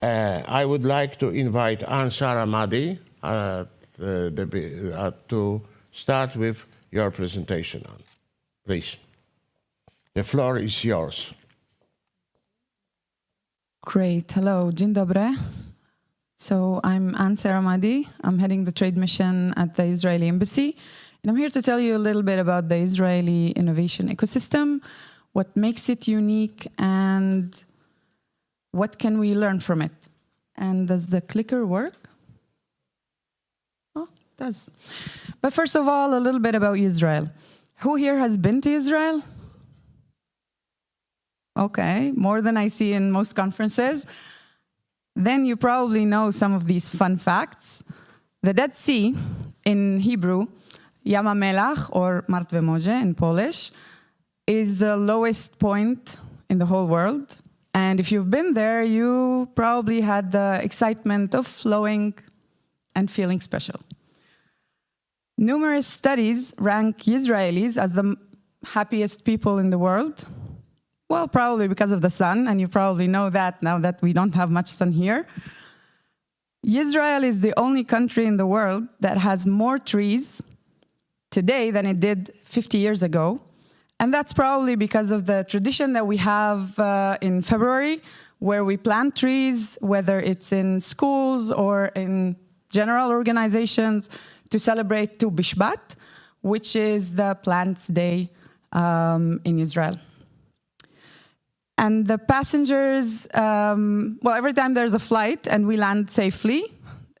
I would like to invite Ansara Madi to start with your presentation. Please. The floor is yours. Great. Hello. Dzień dobry. So I'm Ansara Madi. I'm heading the trade mission at the Israeli Embassy. And I'm here to tell you a little bit about the Israeli innovation ecosystem, what makes it unique, and what can we learn from it. And does the clicker work? Oh, it does. But first of all, a little bit about Israel. Who here has been to Israel? Okay, more than I see in most conferences. Then you probably know some of these fun facts. The Dead Sea, in Hebrew, Yam HaMelach, or Martwe Morze in Polish, is the lowest point in the whole world. And if you've been there, you probably had the excitement of flowing and feeling special. Numerous studies rank Israelis as the happiest people in the world. Well, probably because of the sun, and you probably know that now that we don't have much sun here. Israel is the only country in the world that has more trees today than it did 50 years ago. And that's probably because of the tradition that we have in February, where we plant trees, whether it's in schools or in general organizations, to celebrate Tu Bishvat, which is the Plants Day in Israel. And the passengers, well, every time there's a flight and we land safely,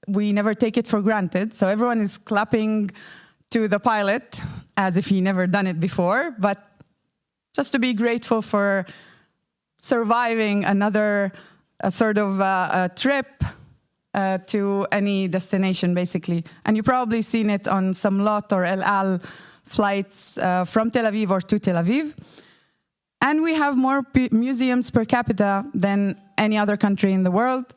we never take it for granted. So everyone is clapping to the pilot as if he never done it before, but just to be grateful for surviving another sort of trip to any destination, basically. And you've probably seen it on some LOT or El Al flights from Tel Aviv or to Tel Aviv. And we have more museums per capita than any other country in the world.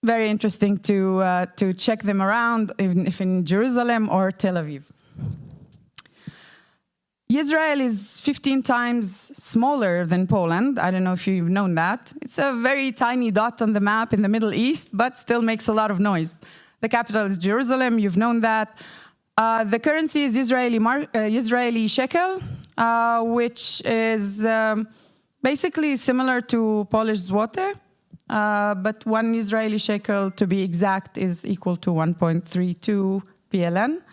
Very interesting to check them around, even if in Jerusalem or Tel Aviv. Israel is 15 times smaller than Poland. I don't know if you've known that. It's a very tiny dot on the map in the Middle East, but still makes a lot of noise. The capital is Jerusalem, you've known that. The currency is Israeli shekel, which is basically similar to Polish złoty, but one Israeli shekel, to be exact, is equal to 1.32 PLN.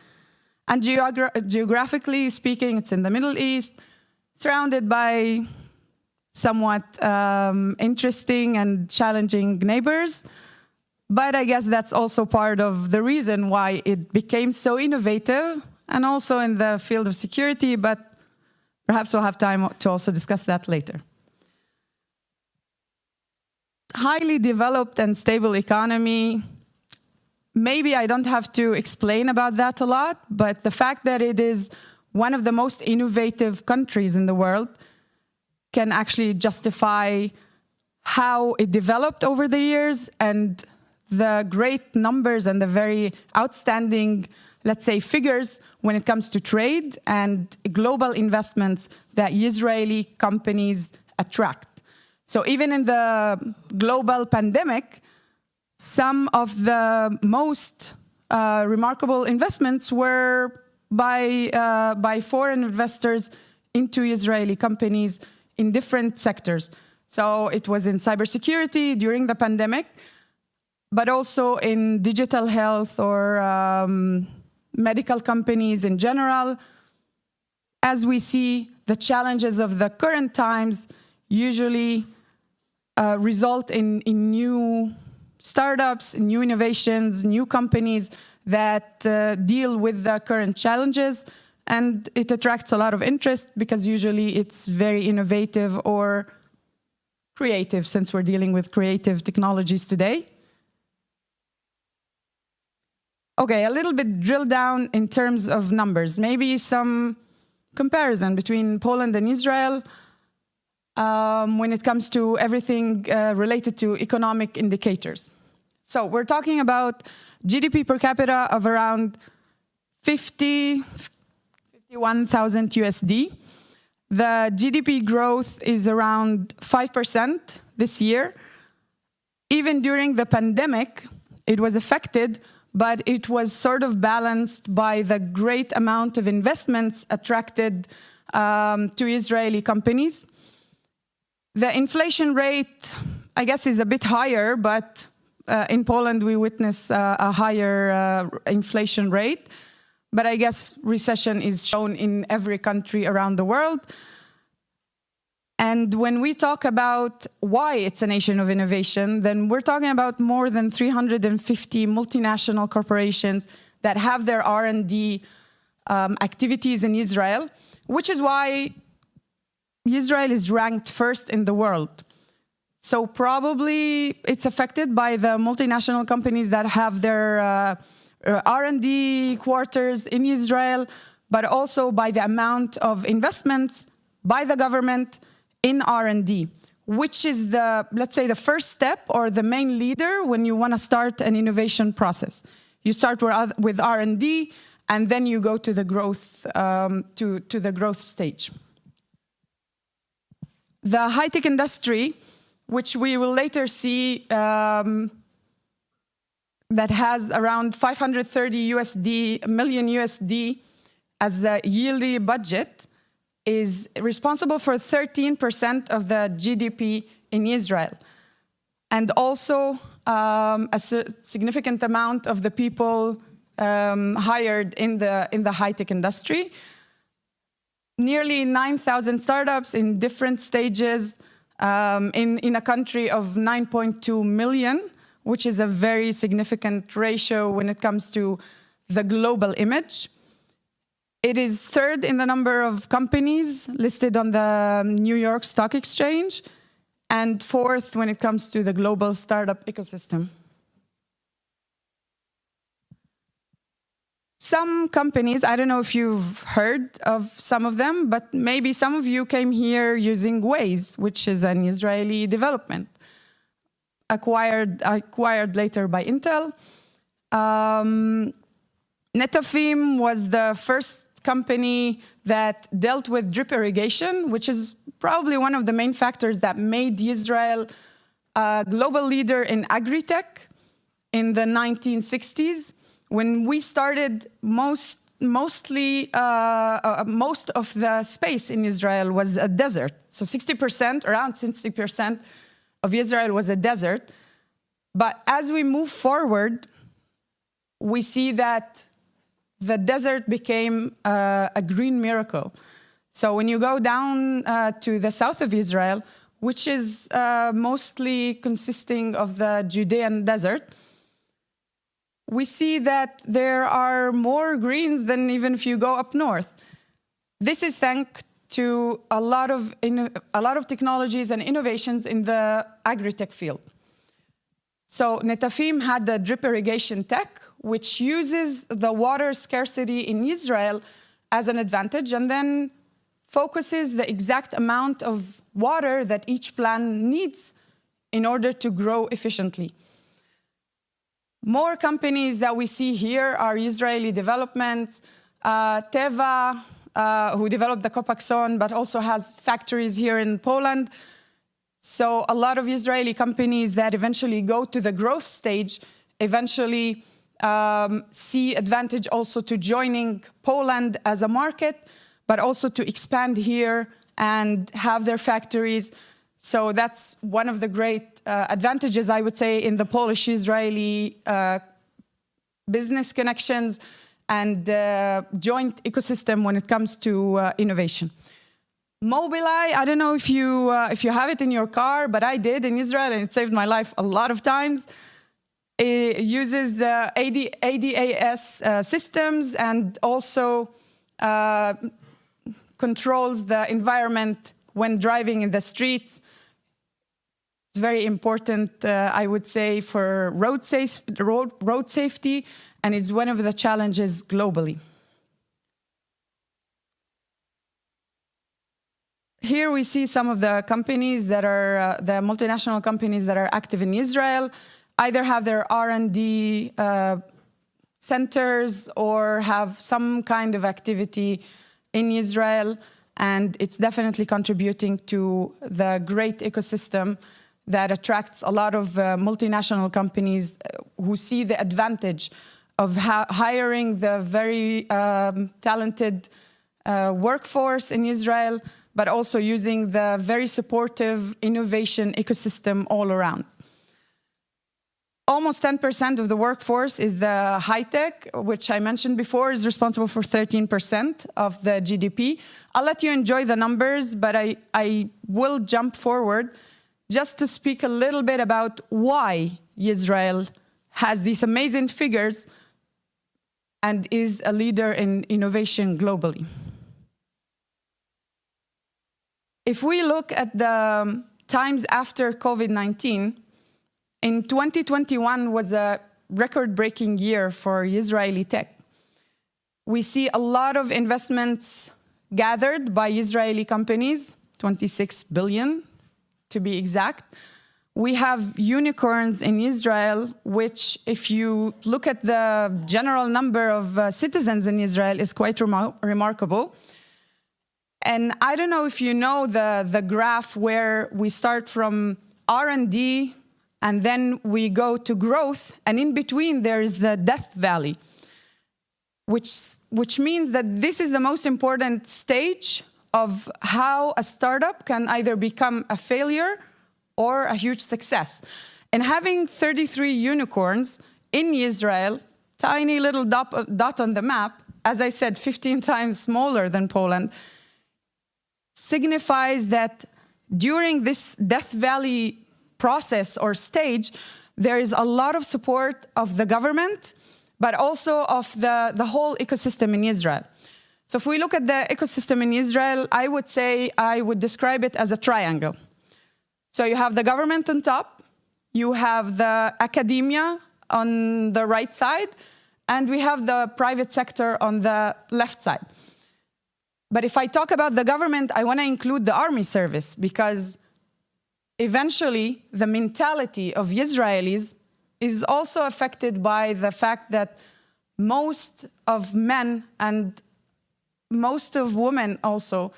And geographically speaking, it's in the Middle East, surrounded by somewhat interesting and challenging neighbors. But I guess that's also part of the reason why it became so innovative, and also in the field of security, but perhaps we'll have time to also discuss that later. Highly developed and stable economy. Maybe I don't have to explain about that a lot, but the fact that it is one of the most innovative countries in the world can actually justify how it developed over the years and the great numbers and the very outstanding, let's say, figures when it comes to trade and global investments that Israeli companies attract. So even in the global pandemic, some of the most remarkable investments were by foreign investors into Israeli companies in different sectors. So it was in cybersecurity during the pandemic, but also in digital health or medical companies in general. As we see, the challenges of the current times usually result in new startups, new innovations, new companies that deal with the current challenges, and it attracts a lot of interest because usually it's very innovative or creative, since we're dealing with creative technologies today. Okay, a little bit drill down in terms of numbers, maybe some comparison between Poland and Israel when it comes to everything related to economic indicators. So we're talking about GDP per capita of around 51,000 USD. The GDP growth is around 5% this year. even during the pandemic, it was affected, but it was sort of balanced by the great amount of investments attracted to Israeli companies. The inflation rate, I guess, is a bit higher, but in Poland we witness a higher inflation rate. But I guess recession is shown in every country around the world. And when we talk about why it's a nation of innovation, then we're talking about more than 350 multinational corporations that have their R&D activities in Israel, which is why Israel is ranked first in the world. So probably it's affected by the multinational companies that have their R&D quarters in Israel, but also by the amount of investments by the government in R&D, which is the, let's say, the first step or the main leader when you want to start an innovation process. You start with R&D, and then you go to the growth to the growth stage. The high-tech industry, which we will later see, that has around 530 million USD as the yearly budget, is responsible for 13% of the GDP in Israel, and also a significant amount of the people hired in the high-tech industry. Nearly 9,000 startups in different stages in a country of 9.2 million, which is a very significant ratio when it comes to the global image. It is third in the number of companies listed on the New York Stock Exchange, and fourth when it comes to the global startup ecosystem. Some companies, I don't know if you've heard of some of them, but maybe some of you came here using Waze, which is an Israeli development, acquired later by Intel. Netafim was the first company that dealt with drip irrigation, which is probably one of the main factors that made Israel a global leader in agri-tech in the 1960s. When we started, most of the space in Israel was a desert. So 60%, around 60% of Israel was a desert. But as we move forward, we see that the desert became a green miracle. So when you go down to the south of Israel, which is mostly consisting of the Judean desert, we see that there are more greens than even if you go up north. This is thanks to a lot of technologies and innovations in the agri-tech field. So Netafim had the drip irrigation tech, which uses the water scarcity in Israel as an advantage, and then focuses the exact amount of water that each plant needs in order to grow efficiently. More companies that we see here are Israeli developments. Teva, who developed the Copaxone, but also has factories here in Poland. So a lot of Israeli companies that eventually go to the growth stage eventually see advantage also to joining Poland as a market, but also to expand here and have their factories. So that's one of the great advantages, I would say, in the Polish-Israeli business connections and joint ecosystem when it comes to innovation. Mobileye, I don't know if you have it in your car, but I did in Israel, and it saved my life a lot of times. It uses ADAS systems and also controls the environment when driving in the streets. It's very important, I would say, for road safety, and is one of the challenges globally. Here we see some of the companies that are, the multinational companies that are active in Israel, either have their R&D centers or have some kind of activity in Israel, and it's definitely contributing to the great ecosystem that attracts a lot of multinational companies who see the advantage of hiring the very talented workforce in Israel, but also using the very supportive innovation ecosystem all around. Almost 10% of the workforce is the high-tech, which I mentioned before is responsible for 13% of the GDP. I'll let you enjoy the numbers, but I will jump forward just to speak a little bit about why Israel has these amazing figures and is a leader in innovation globally. If we look at the times after COVID-19, in 2021 was a record-breaking year for Israeli tech. We see a lot of investments gathered by Israeli companies, 26 billion to be exact. We have unicorns in Israel, which if you look at the general number of citizens in Israel is quite remarkable. And I don't know if you know the graph where we start from R&D and then we go to growth, and in between there is the death valley, which means that this is the most important stage of how a startup can either become a failure or a huge success. And having 33 unicorns in Israel, tiny little dot on the map, as I said, 15 times smaller than Poland, signifies that during this death valley process or stage, there is a lot of support of the government, but also of the whole ecosystem in Israel. So if we look at the ecosystem in Israel, I would describe it as a triangle. So you have the government on top, you have the academia on the right side, and we have the private sector on the left side. But if I talk about the government, I want to include the army service, because eventually the mentality of Israelis is also affected by the fact that most of men and most of women also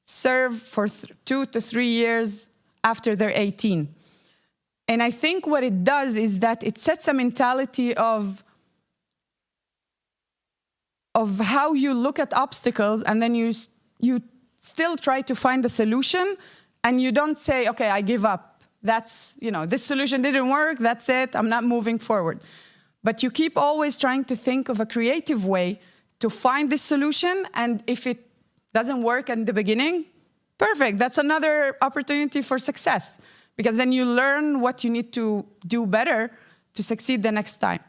serve for 2 to 3 years after they're 18. And I think what it does is that it sets a mentality of how you look at obstacles, and then you still try to find a solution, and you don't say, okay, I give up. That's, this solution didn't work, that's it, I'm not moving forward. But you keep always trying to think of a creative way to find this solution, and if it doesn't work in the beginning, perfect, that's another opportunity for success, because then you learn what you need to do better to succeed the next time.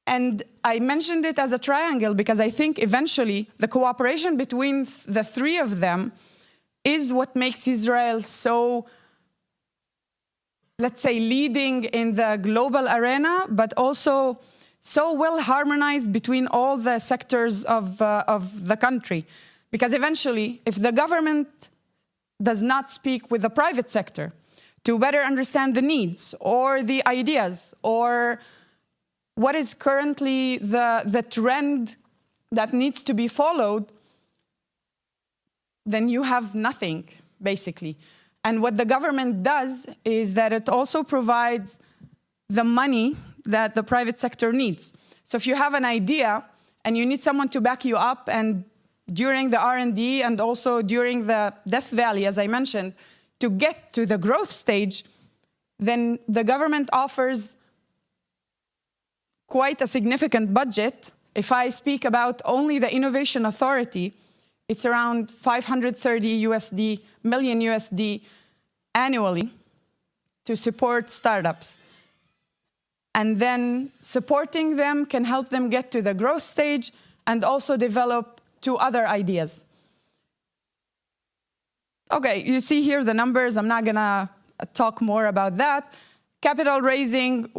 And I mentioned it as a triangle because I think eventually the cooperation between the three of them is what makes Israel so, let's say, leading in the global arena, but also so well harmonized between all the sectors of the country. Because eventually, if the government does not speak with the private sector to better understand the needs or the ideas or what is currently the trend that needs to be followed, then you have nothing, basically. And what the government does is that it also provides the money that the private sector needs. So if you have an idea and you need someone to back you up, and during the R&D and also during the death valley, as I mentioned, to get to the growth stage, then the government offers quite a significant budget. If I speak about only the Innovation Authority, it's around 530 million USD annually to support startups. And then supporting them can help them get to the growth stage and also develop 2 other ideas. Okay, you see here the numbers. I'm not gonna talk more about that. Capital raising,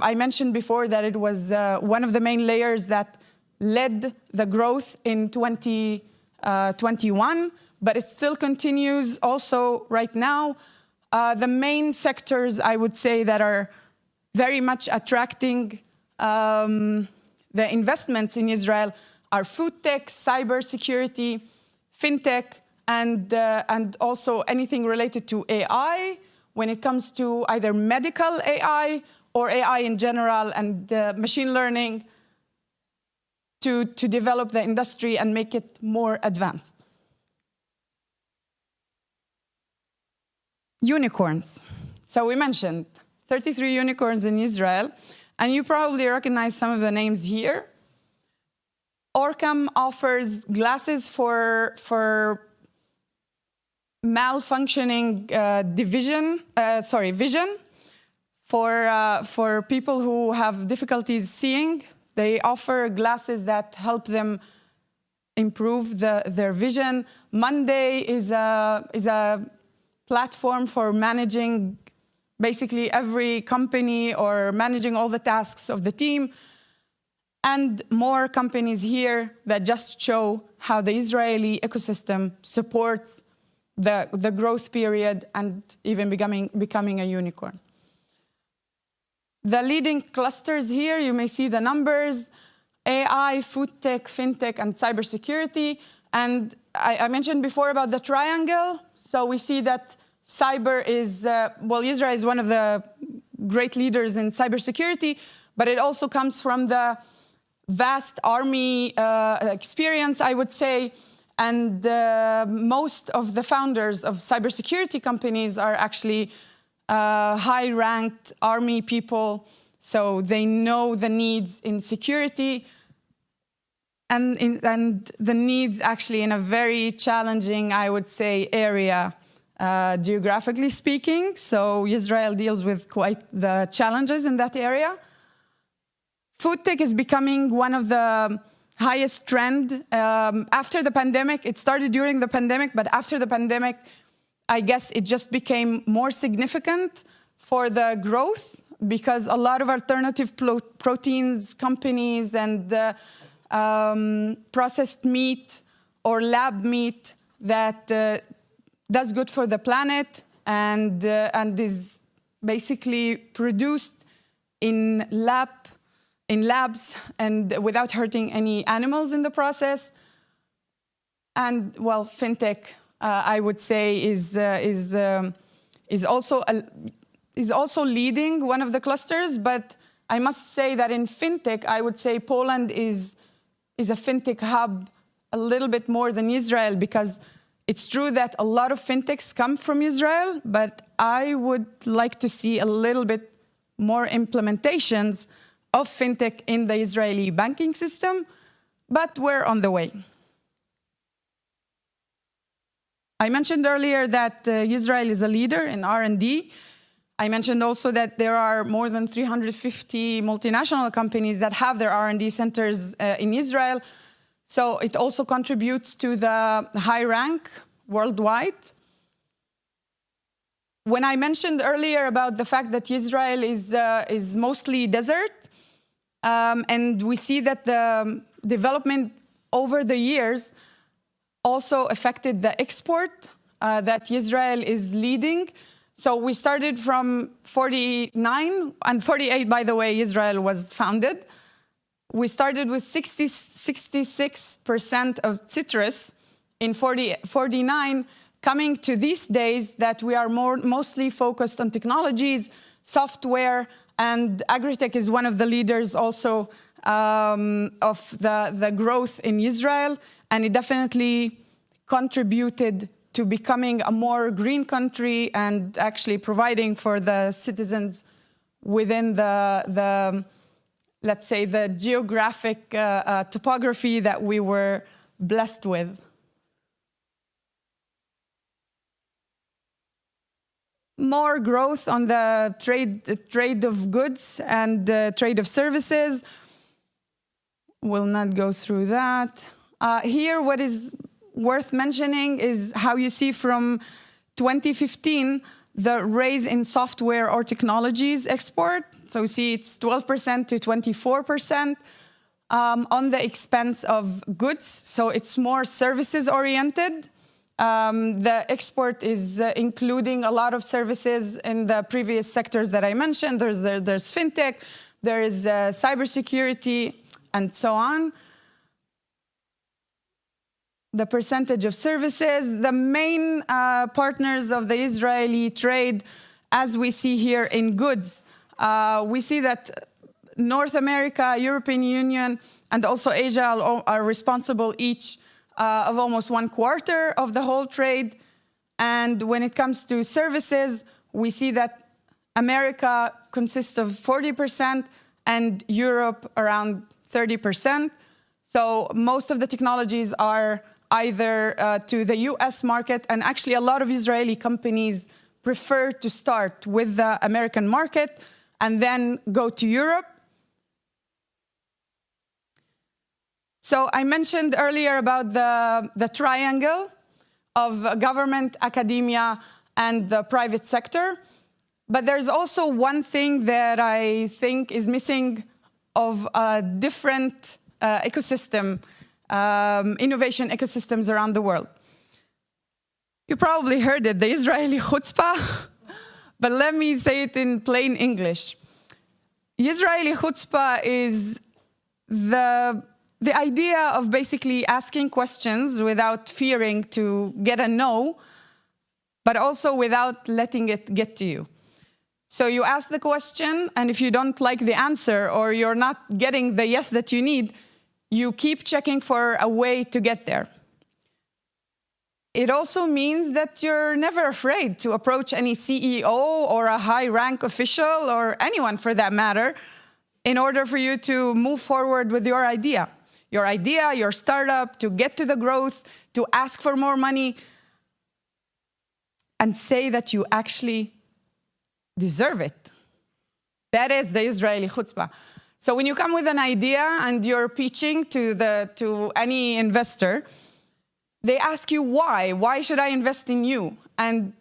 I mentioned before that it was one of the main layers that led the growth in 2021, but it still continues also right now. The main sectors, I would say, that are very much attracting the investments in Israel are food tech, cybersecurity, fintech, and also anything related to AI when it comes to either medical AI or AI in general and machine learning to develop the industry and make it more advanced. Unicorns. So we mentioned 33 unicorns in Israel, and you probably recognize some of the names here. Orcam offers glasses for malfunctioning vision for people who have difficulties seeing. They offer glasses that help them improve their vision. Monday is a platform for managing basically every company or managing all the tasks of the team. And more companies here that just show how the Israeli ecosystem supports the growth period and even becoming a unicorn. The leading clusters here, you may see the numbers: AI, food tech, fintech, and cybersecurity. And I mentioned before about the triangle. So we see that cyber is, Israel is one of the great leaders in cybersecurity, but it also comes from the vast army experience, I would say. And most of the founders of cybersecurity companies are actually high-ranked army people, so they know the needs in security and the needs actually in a very challenging, I would say, area, geographically speaking. So Israel deals with quite the challenges in that area. Food tech is becoming one of the highest trend after the pandemic. It started during the pandemic, but after the pandemic, I guess it just became more significant for the growth because a lot of alternative proteins companies and processed meat or lab meat that does good for the planet and is basically produced in labs and without hurting any animals in the process. And well, fintech, I would say, is also leading one of the clusters. But I must say that in fintech, I would say Poland is a fintech hub a little bit more than Israel, because it's true that a lot of fintechs come from Israel, but I would like to see a little bit more implementations of fintech in the Israeli banking system, but we're on the way. I mentioned earlier that Israel is a leader in R&D. I mentioned also that there are more than 350 multinational companies that have their R&D centers in Israel. So it also contributes to the high rank worldwide. When I mentioned earlier about the fact that Israel is mostly desert, and we see that the development over the years also affected the export that Israel is leading. So we started from 49, and 48, by the way, Israel was founded. We started with 66% of citrus in 49, coming to these days that we are mostly focused on technologies, software, and agritech is one of the leaders also of the growth in Israel. And it definitely contributed to becoming a more green country and actually providing for the citizens within the let's say, the geographic topography that we were blessed with. More growth on the trade of goods and trade of services. We'll not go through that. Here, what is worth mentioning is how you see from 2015 the raise in software or technologies export. So we see it's 12% to 24% on the expense of goods. So it's more services oriented. The export is including a lot of services in the previous sectors that I mentioned. There's fintech, there is cybersecurity, and so on. The percentage of services, the main partners of the Israeli trade as we see here in goods. We see that North America, European Union, and also Asia are responsible each of almost 1/4 of the whole trade. And when it comes to services, we see that America consists of 40% and Europe around 30%. So most of the technologies are either to the US market, and actually a lot of Israeli companies prefer to start with the American market and then go to Europe. So I mentioned earlier about the triangle of government, academia, and the private sector. But there's also one thing that I think is missing of a different ecosystem, innovation ecosystems around the world. You probably heard it, the Israeli chutzpah, but let me say it in plain English. Israeli chutzpah is the idea of basically asking questions without fearing to get a no, but also without letting it get to you. So you ask the question, and if you don't like the answer or you're not getting the yes that you need, you keep checking for a way to get there. It also means that you're never afraid to approach any CEO or a high-rank official or anyone for that matter in order for you to move forward with your idea, your startup, to get to the growth, to ask for more money, and say that you actually deserve it. That is the Israeli chutzpah. So when you come with an idea and you're pitching to any investor, they ask you why. Why should I invest in you? And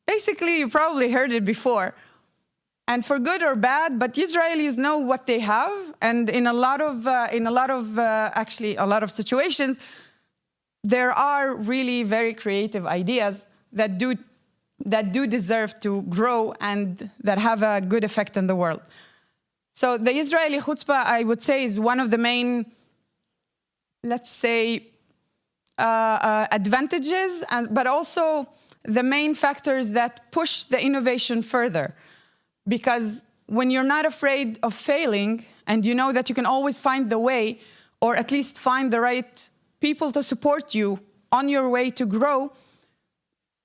basically, you probably heard it before. And for good or bad, but Israelis know what they have, and in a lot of situations, there are really very creative ideas that do deserve to grow and that have a good effect on the world. So the Israeli chutzpah, I would say, is one of the main, let's say, advantages, but also the main factors that push the innovation further. Because when you're not afraid of failing, and you know that you can always find the way, or at least find the right people to support you on your way to grow,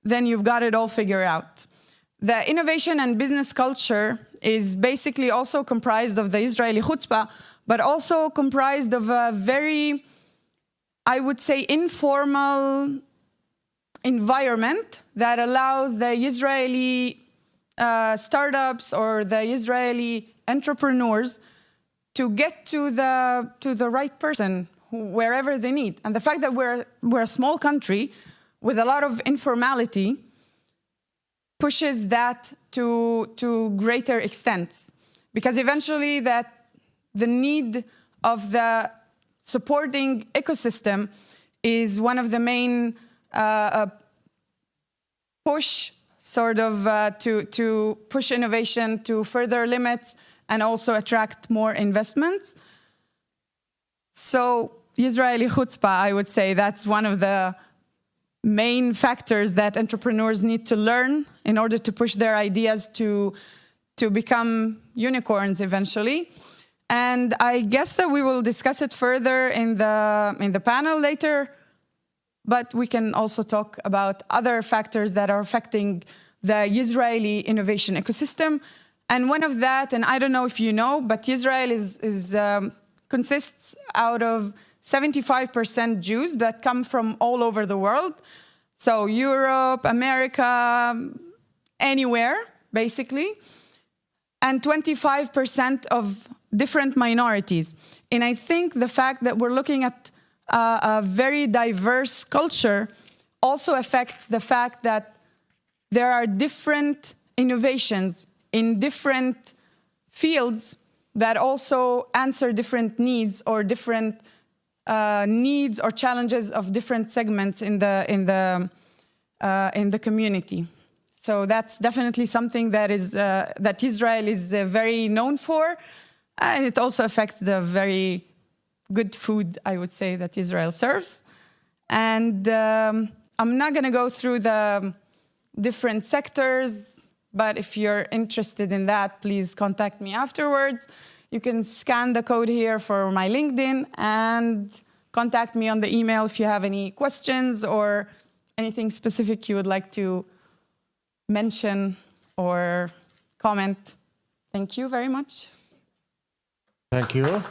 then you've got it all figured out. The innovation and business culture is basically also comprised of the Israeli chutzpah, but also comprised of a very, I would say, informal environment that allows the Israeli startups or the Israeli entrepreneurs to get to the right person wherever they need. And the fact that we're a small country with a lot of informality pushes that to greater extents, because eventually the need of the supporting ecosystem is one of the main push sort of to push innovation to further limits and also attract more investments. So Israeli chutzpah, I would say, that's one of the main factors that entrepreneurs need to learn in order to push their ideas to become unicorns eventually. And I guess that we will discuss it further in the panel later, but we can also talk about other factors that are affecting the Israeli innovation ecosystem. And one of that, and I don't know if you know, but Israel consists out of 75% Jews that come from all over the world. So Europe, America, anywhere, basically. And 25% of different minorities. And I think the fact that we're looking at a very diverse culture also affects the fact that there are different innovations in different fields that also answer different needs or different needs or challenges of different segments in the community. So that's definitely something that Israel is very known for, and it also affects the very good food, I would say, that Israel serves. And I'm not going to go through the different sectors, But if you're interested in that, please contact me afterwards. You can scan the code here for my LinkedIn and contact me on the email if you have any questions or anything specific you would like to mention or comment. Thank you very much. Thank you.